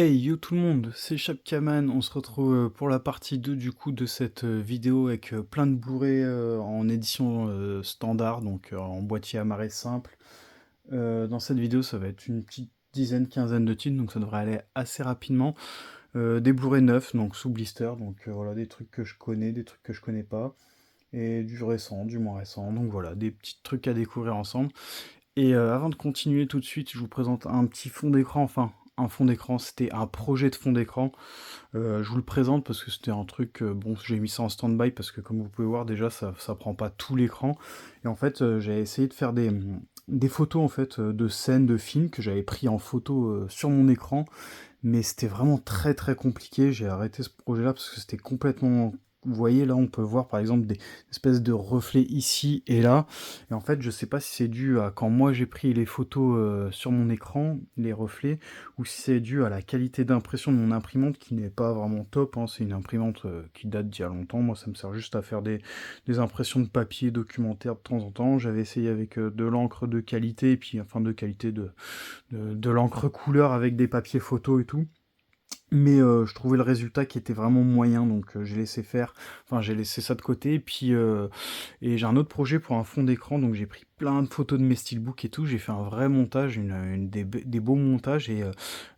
Hey yo tout le monde, c'est Chapkaman, on se retrouve pour la partie 2 du coup de cette vidéo avec plein de Blu-ray en édition standard, donc en boîtier amarré simple. Dans cette vidéo ça va être une petite dizaine, quinzaine de titres, donc ça devrait aller assez rapidement. Des Blu-ray neufs, donc sous blister, donc voilà, des trucs que je connais, des trucs que je connais pas, et du récent, du moins récent, donc voilà, des petits trucs à découvrir ensemble. Et avant de continuer tout de suite, je vous présente un petit fond d'écran, enfin un fond d'écran, c'était un projet de fond d'écran. Je vous le présente parce que c'était un truc, bon, j'ai mis ça en stand-by parce que comme vous pouvez voir déjà ça prend pas tout l'écran. Et en fait j'ai essayé de faire des photos en fait de scènes de films que j'avais pris en photo sur mon écran, mais c'était vraiment très très compliqué. J'ai arrêté ce projet-là parce que c'était complètement... Vous voyez là, on peut voir par exemple des espèces de reflets ici et là. Et en fait, je sais pas si c'est dû à quand moi j'ai pris les photos sur mon écran, les reflets, ou si c'est dû à la qualité d'impression de mon imprimante qui n'est pas vraiment top, hein. C'est une imprimante qui date d'il y a longtemps. Moi, ça me sert juste à faire des impressions de papier documentaire de temps en temps. J'avais essayé avec de l'encre de qualité, et puis enfin de qualité de l'encre couleur avec des papiers photos et tout. Mais je trouvais le résultat qui était vraiment moyen, donc j'ai laissé faire, enfin j'ai laissé ça de côté, et j'ai un autre projet pour un fond d'écran, donc j'ai pris plein de photos de mes steelbooks et tout, j'ai fait un vrai montage, des beaux montages, et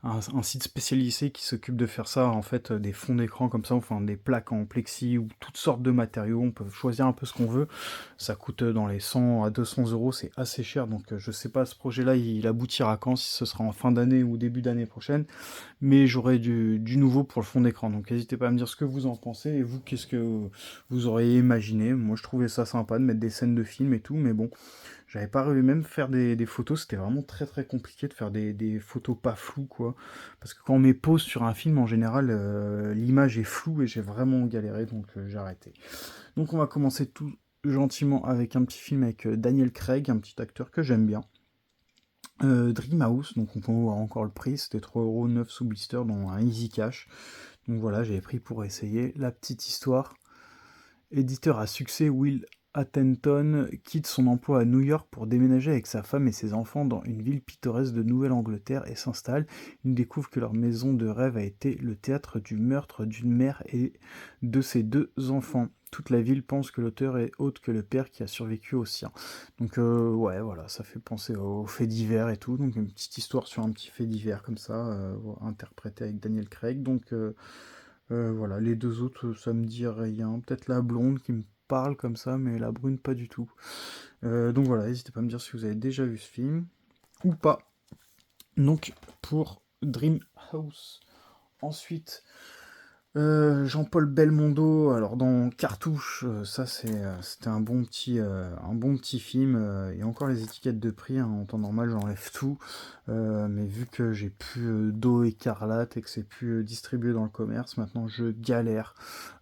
un site spécialisé qui s'occupe de faire ça, en fait, des fonds d'écran comme ça, enfin des plaques en plexi, ou toutes sortes de matériaux, on peut choisir un peu ce qu'on veut, ça coûte dans les 100 à 200 euros, c'est assez cher, donc je sais pas, ce projet-là, il aboutira quand, si ce sera en fin d'année ou début d'année prochaine, mais j'aurai du nouveau pour le fond d'écran. Donc n'hésitez pas à me dire ce que vous en pensez, et vous, qu'est-ce que vous auriez imaginé. Moi, je trouvais ça sympa de mettre des scènes de films et tout, mais bon, j'avais pas réussi même faire des photos, c'était vraiment très très compliqué de faire des photos pas floues, quoi. Parce que quand on met pause sur un film, en général, l'image est floue, et j'ai vraiment galéré, donc j'ai arrêté. Donc on va commencer tout gentiment avec un petit film avec Daniel Craig, un petit acteur que j'aime bien. Dreamhouse, donc on peut voir encore le prix, c'était 3,9€ sous blister dans un Easy Cash. Donc voilà, j'avais pris pour essayer la petite histoire. Éditeur à succès, Will Attenton quitte son emploi à New York pour déménager avec sa femme et ses enfants dans une ville pittoresque de Nouvelle-Angleterre et s'installe. Il découvre que leur maison de rêve a été le théâtre du meurtre d'une mère et de ses deux enfants. Toute la ville pense que l'auteur est autre que le père qui a survécu au sien. Donc ouais, voilà, ça fait penser aux faits divers et tout. Donc une petite histoire sur un petit fait divers comme ça, interprété avec Daniel Craig. Donc voilà, les deux autres, ça me dit rien. Peut-être la blonde qui me parle comme ça, mais la brune, pas du tout. Donc voilà, n'hésitez pas à me dire si vous avez déjà vu ce film ou pas. Donc pour Dream House. Ensuite, Jean-Paul Belmondo, alors dans Cartouche, ça c'était un bon petit film, et encore les étiquettes de prix, hein, en temps normal j'enlève tout, mais vu que j'ai plus d'eau écarlate et que c'est plus distribué dans le commerce, maintenant je galère.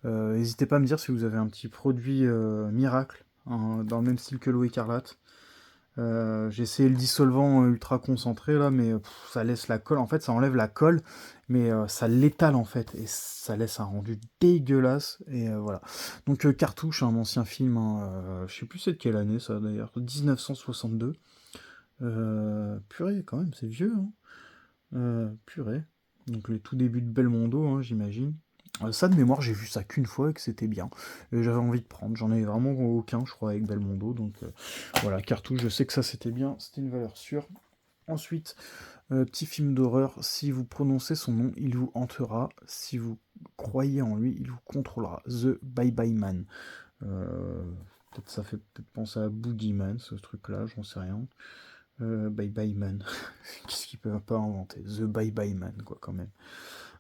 N'hésitez pas à me dire si vous avez un petit produit miracle, hein, dans le même style que l'eau écarlate. J'ai essayé le dissolvant ultra concentré là, mais ça laisse la colle. En fait, ça enlève la colle, mais ça l'étale en fait, et ça laisse un rendu dégueulasse. Et voilà. Donc Cartouche, un ancien film, hein, je sais plus c'est de quelle année ça d'ailleurs, 1962. Purée, quand même, c'est vieux, hein. Purée. Donc les tout débuts de Belmondo, hein, j'imagine. Ça de mémoire, j'ai vu ça qu'une fois et que c'était bien. Et j'avais envie de prendre. J'en ai vraiment aucun, je crois, avec Belmondo. Donc voilà, Cartouche, je sais que ça c'était bien, c'était une valeur sûre. Ensuite, petit film d'horreur, si vous prononcez son nom, il vous hantera. Si vous croyez en lui, il vous contrôlera. The Bye Bye Man. Peut-être ça fait peut-être penser à Boogeyman, ce truc-là, j'en sais rien. Bye Bye Man. Qu'est-ce qu'ils peuvent pas inventer? The Bye Bye Man, quoi, quand même.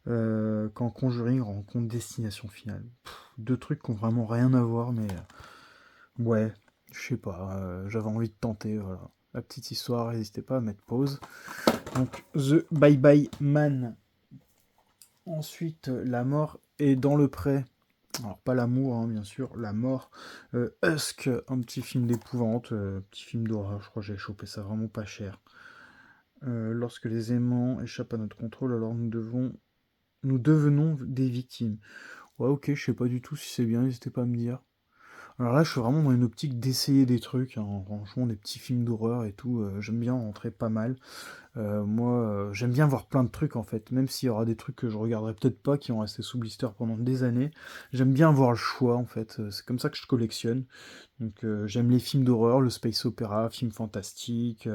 Quand Conjuring rencontre Destination Finale. Deux trucs qui ont vraiment rien à voir, mais ouais, je sais pas, j'avais envie de tenter, voilà. La petite histoire, n'hésitez pas à mettre pause. Donc, The Bye Bye Man. Ensuite, La mort est dans le pré. Alors, pas l'amour, hein, bien sûr, la mort. Husk, un petit film d'épouvante, petit film d'horreur, je crois que j'ai chopé ça vraiment pas cher. Lorsque les aimants échappent à notre contrôle, alors nous devenons des victimes. Ouais, ok, je sais pas du tout si c'est bien, n'hésitez pas à me dire. Alors là, je suis vraiment dans une optique d'essayer des trucs, hein, franchement, des petits films d'horreur et tout, j'aime bien rentrer pas mal. Moi, j'aime bien voir plein de trucs en fait, même s'il y aura des trucs que je regarderai peut-être pas, qui vont rester sous blister pendant des années. J'aime bien voir le choix en fait, c'est comme ça que je collectionne. Donc j'aime les films d'horreur, le space opéra, films fantastiques,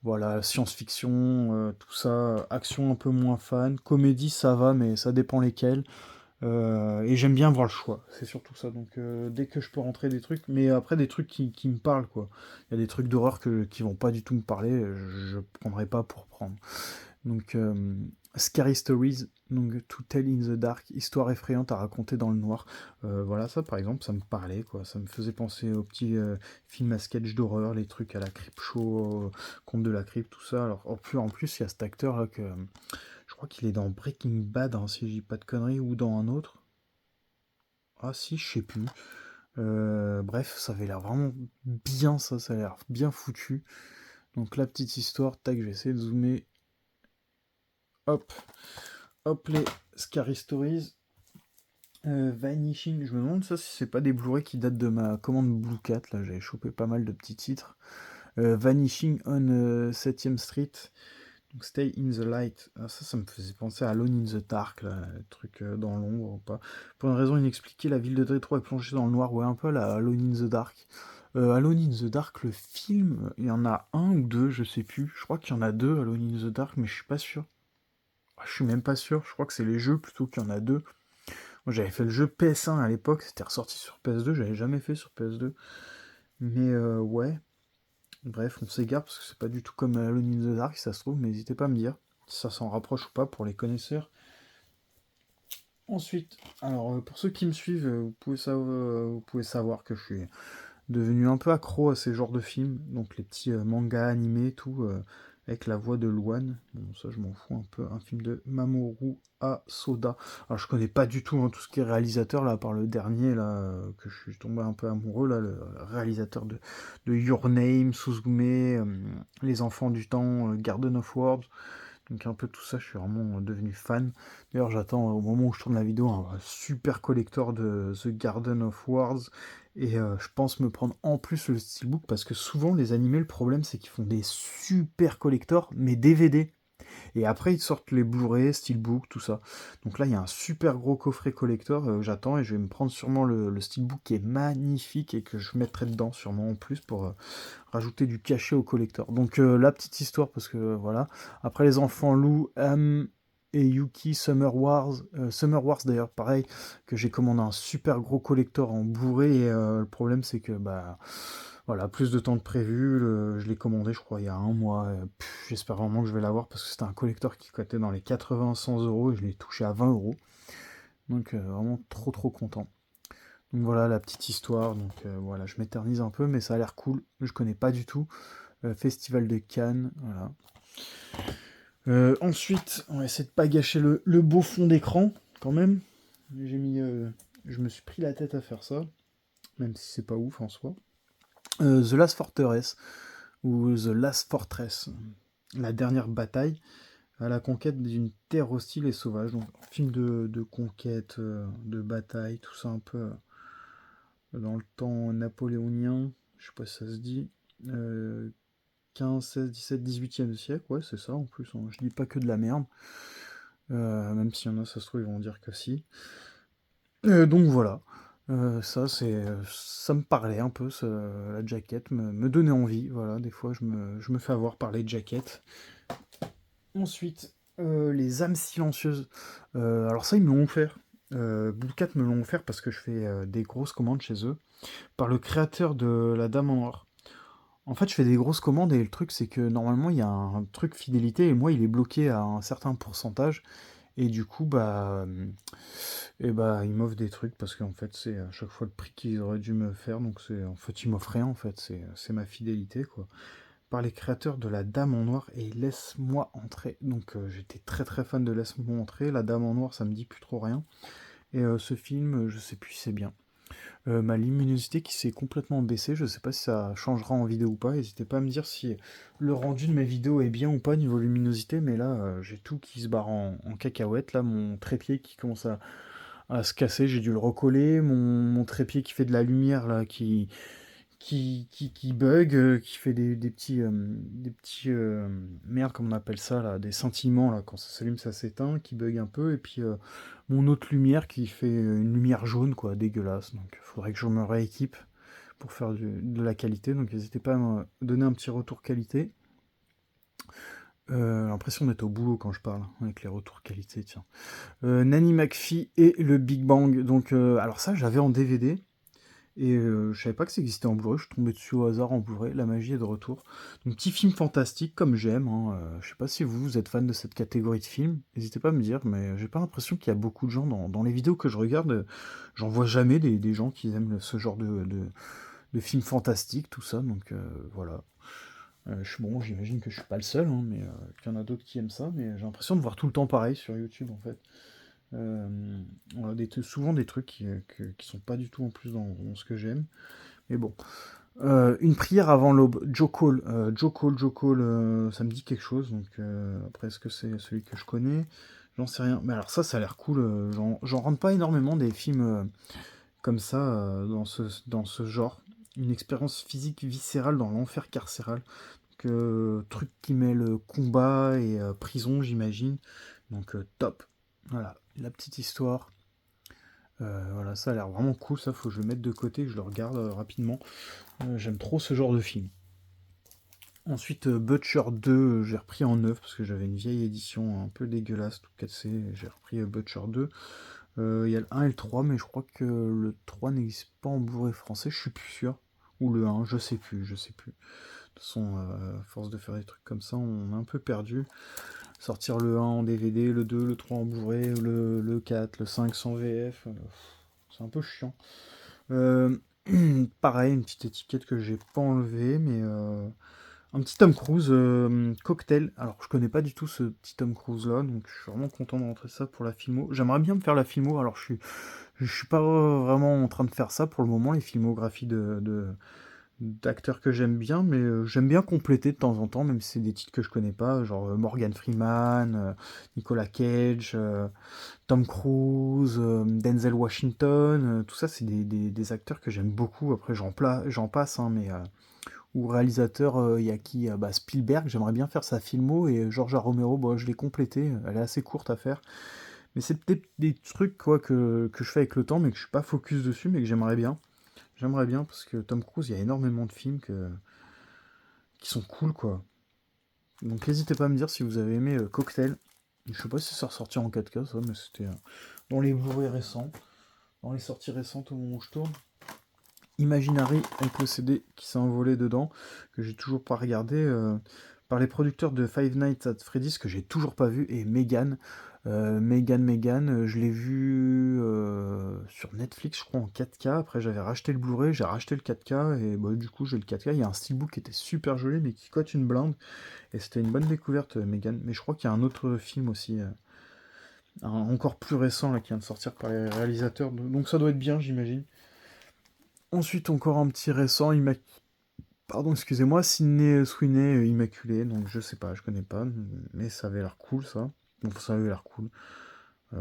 voilà, science-fiction, tout ça, action un peu moins fan, comédie ça va, mais ça dépend lesquels. Et j'aime bien voir le choix, c'est surtout ça. Donc dès que je peux rentrer des trucs, mais après des trucs qui me parlent quoi. Il y a des trucs d'horreur qui vont pas du tout me parler, je prendrai pas pour prendre. Donc Scary Stories, donc To Tell in the Dark, histoire effrayante à raconter dans le noir. Voilà, ça par exemple, ça me parlait quoi. Ça me faisait penser aux petits films à sketch d'horreur, les trucs à la Creepshow, Conte de la Crypte, tout ça. Alors en plus il y a cet acteur là que je crois qu'il est dans Breaking Bad, hein, si je dis pas de conneries, ou dans un autre. Ah si, je sais plus. Bref, ça avait l'air vraiment bien ça a l'air bien foutu. Donc la petite histoire, tac, je vais essayer de zoomer. Hop, hop les Scary Stories. Vanishing, je me demande ça si c'est pas des Blu-ray qui datent de ma commande Blue Cat, là j'avais chopé pas mal de petits titres. Vanishing on 7ème Street. Donc Stay in the Light, ah, ça me faisait penser à Alone in the Dark, là, le truc dans l'ombre ou pas. Pour une raison inexpliquée, la ville de Détroit est plongée dans le noir, ouais, un peu la Alone in the Dark. Alone in the Dark, le film, il y en a un ou deux, je sais plus. Je crois qu'il y en a deux, Alone in the Dark, mais je suis pas sûr. Ah, je suis même pas sûr, je crois que c'est les jeux plutôt qu'il y en a deux. Moi j'avais fait le jeu PS1 à l'époque, c'était ressorti sur PS2, j'avais jamais fait sur PS2. Mais ouais, bref, on s'égare parce que c'est pas du tout comme Alone in the Dark, si ça se trouve, mais n'hésitez pas à me dire si ça s'en rapproche ou pas pour les connaisseurs. Ensuite, alors pour ceux qui me suivent, vous pouvez savoir que je suis devenu un peu accro à ces genres de films, donc les petits mangas animés, tout, avec la voix de Luan. Bon, ça je m'en fous un peu, un film de Mamoru Hosoda. Alors je connais pas du tout hein, tout ce qui est réalisateur, là, à part le dernier, là, que je suis tombé un peu amoureux, là, le réalisateur de Your Name, Suzume, Les Enfants du Temps, Garden of Words. Donc un peu tout ça, je suis vraiment devenu fan. D'ailleurs, j'attends au moment où je tourne la vidéo un super collector de The Garden of Words. Et je pense me prendre en plus le steelbook parce que souvent les animés, le problème c'est qu'ils font des super collectors, mais DVD. Et après, ils sortent les Blu-ray, Steelbook, tout ça. Donc là, il y a un super gros coffret collector, j'attends, et je vais me prendre sûrement le Steelbook qui est magnifique et que je mettrai dedans sûrement en plus pour rajouter du cachet au collector. Donc la petite histoire, parce que voilà. Après les enfants Lou, Am et Yuki, Summer Wars. Summer Wars d'ailleurs, pareil, que j'ai commandé un super gros collector en Blu-ray, et le problème c'est que bah voilà, plus de temps que prévu. Je l'ai commandé, je crois, il y a un mois. J'espère vraiment que je vais l'avoir parce que c'était un collector qui coûtait dans les 80-100 euros et je l'ai touché à 20 euros. Donc vraiment trop trop content. Donc voilà la petite histoire. Donc voilà, je m'éternise un peu, mais ça a l'air cool. Je connais pas du tout. Festival de Cannes, voilà. Ensuite, on va essayer de pas gâcher le beau fond d'écran quand même. J'ai mis, je me suis pris la tête à faire ça, même si c'est pas ouf en soi. The Last Fortress, ou The Last Fortress, la dernière bataille, à la conquête d'une terre hostile et sauvage. Donc, film de conquête, de bataille, tout ça un peu dans le temps napoléonien, je sais pas si ça se dit, 15, 16, 17, 18e siècle, ouais, c'est ça en plus, hein. Je dis pas que de la merde, même s'il y en a, ça se trouve, ils vont dire que si. Donc voilà. Ça me parlait un peu, la jaquette, me donnait envie. Voilà, des fois, je me fais avoir par les jaquettes. Ensuite, les âmes silencieuses. Alors ça, ils me l'ont offert. Bullcat me l'ont offert parce que je fais des grosses commandes chez eux, par le créateur de La Dame en Noir. En fait, je fais des grosses commandes et le truc, c'est que normalement, il y a un truc fidélité et moi, il est bloqué à un certain pourcentage. Et du coup, il m'offre des trucs parce qu'en fait, c'est à chaque fois le prix qu'ils auraient dû me faire. Donc, en fait, ils m'offrent rien, en fait. C'est ma fidélité, quoi. Par les créateurs de La Dame en Noir et Laisse-moi entrer. Donc, j'étais très très fan de Laisse-moi entrer. La Dame en Noir, ça me dit plus trop rien. Et ce film, je sais plus si c'est bien. Ma luminosité qui s'est complètement baissée, je sais pas si ça changera en vidéo ou pas. N'hésitez pas à me dire si le rendu de mes vidéos est bien ou pas niveau luminosité. Mais là, j'ai tout qui se barre en cacahuète. Là, mon trépied qui commence à se casser, j'ai dû le recoller. Mon trépied qui fait de la lumière là, qui bug, qui fait des petits merde, comment on appelle ça là, des scintillements là, quand ça s'allume, ça s'éteint, qui bug un peu. Et puis mon autre lumière qui fait une lumière jaune, quoi, dégueulasse. Donc il faudrait que je me rééquipe pour faire de la qualité. Donc n'hésitez pas à me donner un petit retour qualité. L'impression d'être au boulot quand je parle, avec les retours qualité, tiens. Nanny McPhee et le Big Bang. Donc, alors ça, j'avais en DVD. Et je savais pas que ça existait en Blu-ray, je suis tombé dessus au hasard en Blu-ray, la magie est de retour. Donc petit film fantastique comme j'aime, hein. Je sais pas si vous êtes fan de cette catégorie de films, n'hésitez pas à me dire, mais j'ai pas l'impression qu'il y a beaucoup de gens dans les vidéos que je regarde, j'en vois jamais des gens qui aiment ce genre de films fantastiques, tout ça, donc voilà. Bon, j'imagine que je suis pas le seul, hein, mais qu'il y en a d'autres qui aiment ça, mais j'ai l'impression de voir tout le temps pareil sur YouTube en fait. Euh, voilà, souvent des trucs qui sont pas du tout en plus dans ce que j'aime. Mais bon. Une prière avant l'aube. Joe Cole. Joe Cole, ça me dit quelque chose. Donc après, est-ce que c'est celui que je connais? J'en sais rien. Mais alors ça a l'air cool. J'en rentre pas énormément des films comme ça dans ce genre. Une expérience physique viscérale dans l'enfer carcéral. Donc, truc qui mêle combat et prison, j'imagine. Donc top. Voilà, la petite histoire. Voilà, ça a l'air vraiment cool, ça faut que je le mette de côté, que je le regarde rapidement. J'aime trop ce genre de film. Ensuite, Butcher 2, j'ai repris en neuf parce que j'avais une vieille édition un peu dégueulasse, tout cassé. J'ai repris Butcher 2. Il y a le 1 et le 3, mais je crois que le 3 n'existe pas en Blu-ray français, je suis plus sûr. Ou le 1, je sais plus, je sais plus. De toute façon, à force de faire des trucs comme ça, on est un peu perdu. Sortir le 1 en DVD, le 2, le 3 en Blu-ray, le 4, le 5 sans VF, c'est un peu chiant. Euh, Pareil, une petite étiquette que j'ai pas enlevée, mais un petit Tom Cruise cocktail. Alors, je connais pas du tout ce petit Tom Cruise là, donc je suis vraiment content de rentrer ça pour la filmo. J'aimerais bien me faire la filmo, alors je suis pas vraiment en train de faire ça pour le moment, les filmographies d'acteurs que j'aime bien, mais j'aime bien compléter de temps en temps, même si c'est des titres que je connais pas, genre Morgan Freeman, Nicolas Cage, Tom Cruise, Denzel Washington, tout ça c'est des acteurs que j'aime beaucoup. Après j'en passe, hein, mais ou réalisateur, il y a qui? Bah, Spielberg, j'aimerais bien faire sa filmo, et George A. Romero, bah, je l'ai complété, elle est assez courte à faire. Mais c'est peut-être des trucs quoi que je fais avec le temps, mais que je suis pas focus dessus, mais que j'aimerais bien. J'aimerais bien, parce que Tom Cruise, il y a énormément de films qui sont cool, quoi. Donc n'hésitez pas à me dire si vous avez aimé Cocktail. Je sais pas si ça ressorti en 4K, ça, mais c'était dans les Blu-ray récents, dans les sorties récentes au moment où je tourne. Imaginary, avec le CD qui s'est envolé dedans, que j'ai toujours pas regardé, par les producteurs de Five Nights at Freddy's, que j'ai toujours pas vu, et Megan. Megan, je l'ai vu sur Netflix, je crois, en 4K. Après, j'avais racheté le Blu-ray, j'ai racheté le 4K, et bah, du coup, j'ai le 4K. Il y a un steelbook qui était super joli, mais qui cote une blinde. Et c'était une bonne découverte, Megan. Mais je crois qu'il y a un autre film aussi, encore plus récent, là, qui vient de sortir par les réalisateurs. Donc ça doit être bien, j'imagine. Ensuite, encore un petit récent, pardon, excusez-moi, Sydney Sweeney, Immaculé. Donc je sais pas, je connais pas, mais ça avait l'air cool, ça. Donc ça avait l'air cool. Il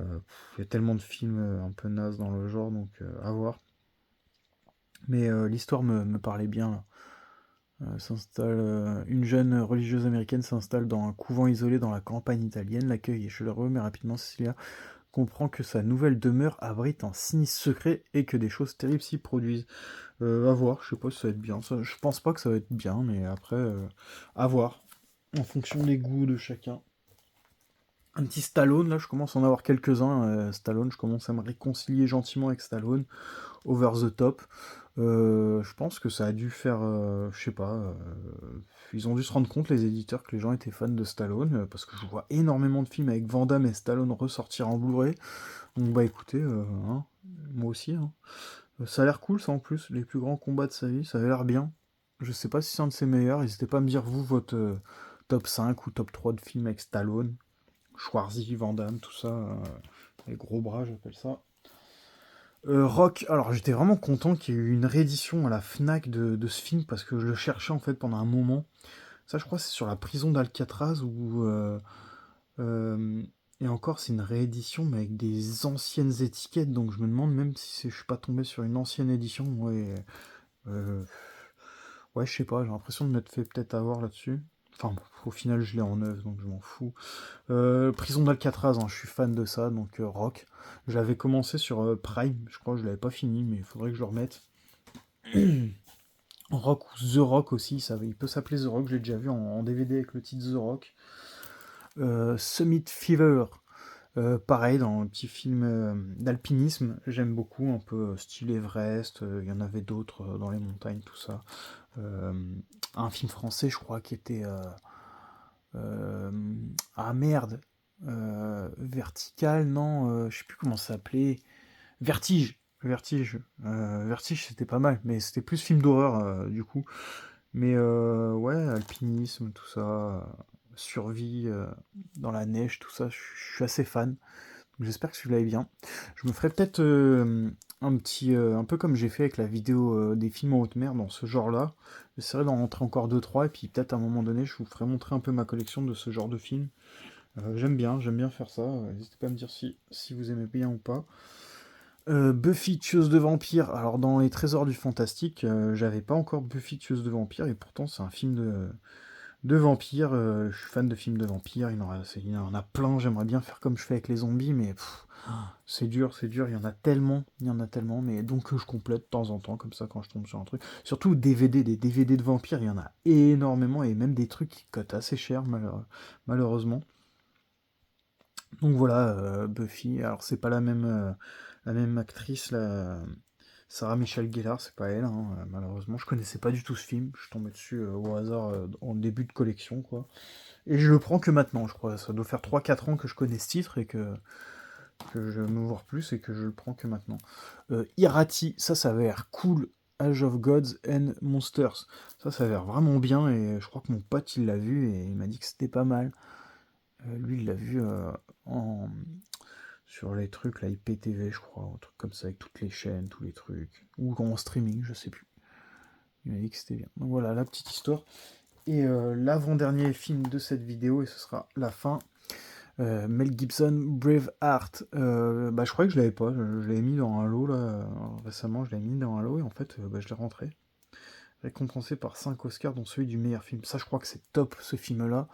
y a tellement de films un peu nazes dans le genre, donc à voir. Mais l'histoire me parlait bien, là. Une jeune religieuse américaine s'installe dans un couvent isolé dans la campagne italienne. L'accueil est chaleureux, mais rapidement Cecilia comprend que sa nouvelle demeure abrite un sinistre secret et que des choses terribles s'y produisent. À voir, je sais pas si ça va être bien. Je pense pas que ça va être bien, mais après, à voir. En fonction des goûts de chacun. Un petit Stallone, là, je commence à en avoir quelques-uns. Stallone, je commence à me réconcilier gentiment avec Stallone. Over the Top. Je pense que ça a dû faire, je sais pas, ils ont dû se rendre compte, les éditeurs, que les gens étaient fans de Stallone, parce que je vois énormément de films avec Van Damme et Stallone ressortir en Blu-ray. Donc bah écoutez, hein, moi aussi, hein. Ça a l'air cool ça en plus, les plus grands combats de sa vie, ça avait l'air bien. Je sais pas si c'est un de ses meilleurs, n'hésitez pas à me dire vous votre top 5 ou top 3 de films avec Stallone, Schwarzy, Van Damme, tout ça, les gros bras j'appelle ça. Rock, alors j'étais vraiment content qu'il y ait eu une réédition à la Fnac de ce film parce que je le cherchais en fait pendant un moment. Ça je crois c'est sur la prison d'Alcatraz où Et encore, c'est une réédition, mais avec des anciennes étiquettes, donc je me demande même si je suis pas tombé sur une ancienne édition. Ouais, euh, ouais, je sais pas, j'ai l'impression de m'être fait peut-être avoir là-dessus. Enfin, bon, au final, je l'ai en neuf, donc je m'en fous. Prison d'Alcatraz, hein, je suis fan de ça, donc Rock. Je l'avais commencé sur Prime, je crois que je l'avais pas fini, mais il faudrait que je le remette. Rock ou The Rock aussi, il peut s'appeler The Rock, je l'ai déjà vu en DVD avec le titre The Rock. Summit Fever, pareil, dans un petit film d'alpinisme, j'aime beaucoup, un peu style Everest, il y en avait d'autres dans les montagnes, tout ça. Euh, un film français, je crois, qui était... euh, ah merde, Vertical, non, je sais plus comment ça s'appelait. Vertige, Vertige. Vertige, c'était pas mal, mais c'était plus film d'horreur, du coup. Mais ouais, alpinisme, tout ça, survie dans la neige, tout ça, je suis assez fan. Donc j'espère que celui-là est bien. Je me ferai peut-être un peu comme j'ai fait avec la vidéo des films en haute mer dans ce genre-là. J'essaierai d'en rentrer encore deux trois et puis peut-être à un moment donné, je vous ferai montrer un peu ma collection de ce genre de films. J'aime bien faire ça. N'hésitez pas à me dire si vous aimez bien ou pas. Buffy tueuse de vampires. Alors dans les trésors du fantastique, j'avais pas encore Buffy tueuse de vampires et pourtant c'est un film de vampires. Je suis fan de films de vampires. Il y en a plein. J'aimerais bien faire comme je fais avec les zombies, mais c'est dur, c'est dur. Il y en a tellement. Mais donc je complète de temps en temps comme ça quand je tombe sur un truc. Surtout DVD, des DVD de vampires, il y en a énormément et même des trucs qui coûtent assez cher malheureusement. Donc voilà, Buffy. Alors c'est pas la même actrice, Sarah Michelle Gellar, c'est pas elle, hein, malheureusement. Je connaissais pas du tout ce film. Je suis tombé dessus au hasard en début de collection, quoi. Et je le prends que maintenant, je crois. Ça doit faire 3 4 ans que je connais ce titre et que je me vois plus et que je le prends que maintenant. Irati, ça avait l'air cool. Age of Gods and Monsters. Ça avait l'air vraiment bien et je crois que mon pote il l'a vu et il m'a dit que c'était pas mal. Lui il l'a vu en... sur les trucs, là, IPTV, je crois, un truc comme ça, avec toutes les chaînes, tous les trucs. Ou en streaming, je sais plus. Il m'a dit que c'était bien. Donc voilà, la petite histoire. Et l'avant-dernier film de cette vidéo, et ce sera la fin. Mel Gibson, Braveheart. Bah, je croyais que je l'avais pas. Je l'avais mis dans un lot, là. Récemment, je l'avais mis dans un lot, et en fait, bah, je l'ai rentré. Récompensé par 5 Oscars, dont celui du meilleur film. Ça, je crois que c'est top, ce film-là.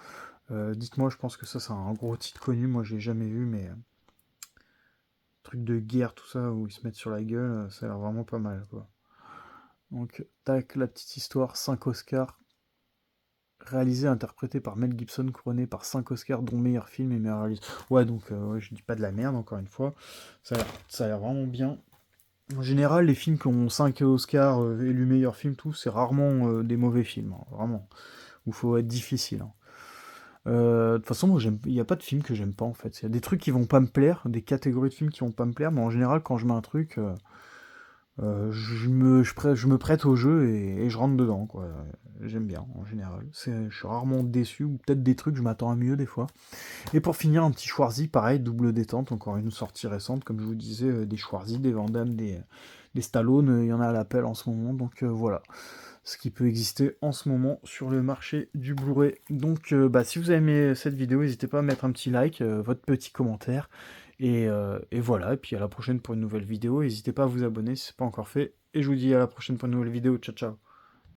Dites-moi, je pense que ça, c'est un gros titre connu. Moi, je l'ai jamais vu, mais trucs de guerre, tout ça, où ils se mettent sur la gueule, ça a l'air vraiment pas mal, quoi. Donc, tac, la petite histoire, 5 Oscars, réalisé et interprété par Mel Gibson, couronné par 5 Oscars, dont meilleur film et meilleur réalisateur. Ouais, donc, ouais, je dis pas de la merde, encore une fois. Ça a l'air vraiment bien. En général, les films qui ont 5 Oscars élus meilleur film, tout, c'est rarement des mauvais films, hein, vraiment. Où faut être difficile, hein. De toute façon, moi, il n'y a pas de film que j'aime pas en fait. Il y a des trucs qui vont pas me plaire, des catégories de films qui vont pas me plaire, mais en général, quand je mets un truc, je me prête au jeu et je rentre dedans, quoi. J'aime bien, en général. Je suis rarement déçu, ou peut-être des trucs, je m'attends à mieux des fois. Et pour finir, un petit Schwarzy, pareil, double détente, encore une sortie récente, comme je vous disais, des Schwarzy, des Van Damme, des Stallone, il y en a à l'appel en ce moment, donc voilà. Ce qui peut exister en ce moment sur le marché du Blu-ray. Donc bah, si vous avez aimé cette vidéo, n'hésitez pas à mettre un petit like, votre petit commentaire. Et voilà, et puis à la prochaine pour une nouvelle vidéo. N'hésitez pas à vous abonner si ce n'est pas encore fait. Et je vous dis à la prochaine pour une nouvelle vidéo. Ciao ciao.